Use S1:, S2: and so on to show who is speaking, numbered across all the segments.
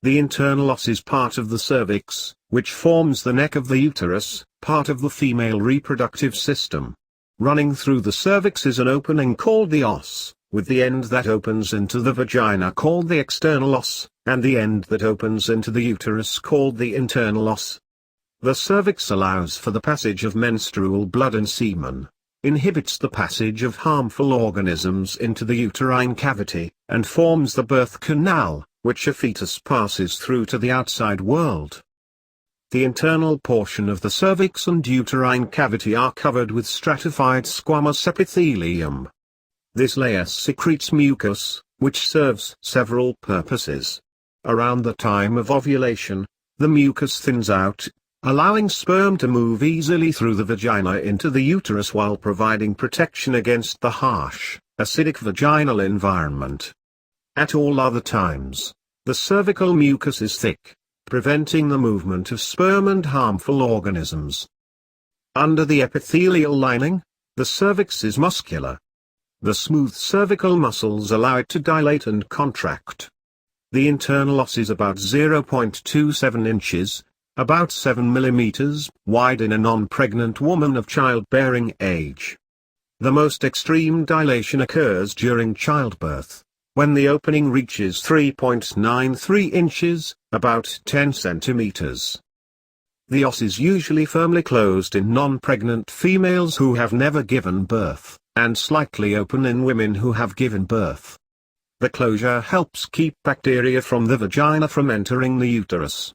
S1: The internal os is part of the cervix, which forms the neck of the uterus, part of the female reproductive system. Running through the cervix is an opening called the os, with the end that opens into the vagina called the external os, and the end that opens into the uterus called the internal os. The cervix allows for the passage of menstrual blood and semen, inhibits the passage of harmful organisms into the uterine cavity, and forms the birth canal, which a fetus passes through to the outside world. The internal portion of the cervix and uterine cavity are covered with stratified squamous epithelium. This layer secretes mucus, which serves several purposes. Around the time of ovulation, the mucus thins out, allowing sperm to move easily through the vagina into the uterus while providing protection against the harsh, acidic vaginal environment. At all other times, the cervical mucus is thick, preventing the movement of sperm and harmful organisms. Under the epithelial lining, the cervix is muscular. The smooth cervical muscles allow it to dilate and contract. The internal os is about 0.27 inches, about 7 mm, wide in a non-pregnant woman of childbearing age. The most extreme dilation occurs during childbirth, when the opening reaches 3.93 inches, about 10 centimeters. The os is usually firmly closed in non-pregnant females who have never given birth, and slightly open in women who have given birth. The closure helps keep bacteria from the vagina from entering the uterus.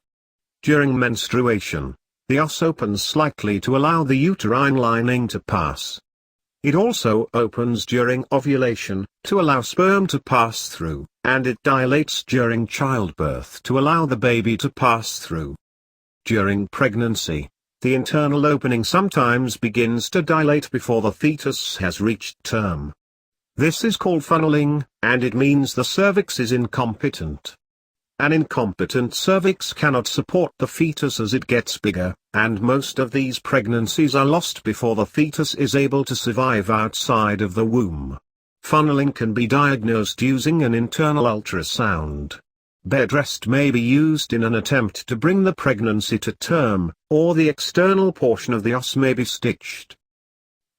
S1: During menstruation, the os opens slightly to allow the uterine lining to pass. It also opens during ovulation, to allow sperm to pass through, and it dilates during childbirth to allow the baby to pass through. During pregnancy, the internal opening sometimes begins to dilate before the fetus has reached term. This is called funneling, and it means the cervix is incompetent. An incompetent cervix cannot support the fetus as it gets bigger, and most of these pregnancies are lost before the fetus is able to survive outside of the womb. Funneling can be diagnosed using an internal ultrasound. Bed rest may be used in an attempt to bring the pregnancy to term, or the external portion of the os may be stitched.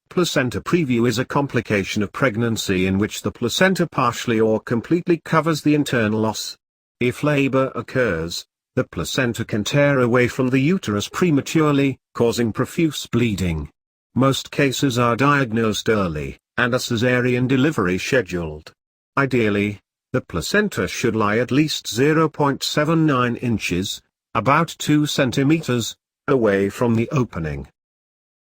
S1: Placenta preview is a complication of pregnancy in which the placenta partially or completely covers the internal os. If labor occurs, the placenta can tear away from the uterus prematurely, causing profuse bleeding. Most cases are diagnosed early, and a cesarean delivery scheduled. Ideally, the placenta should lie at least 0.79 inches, about 2 centimeters, away from the opening.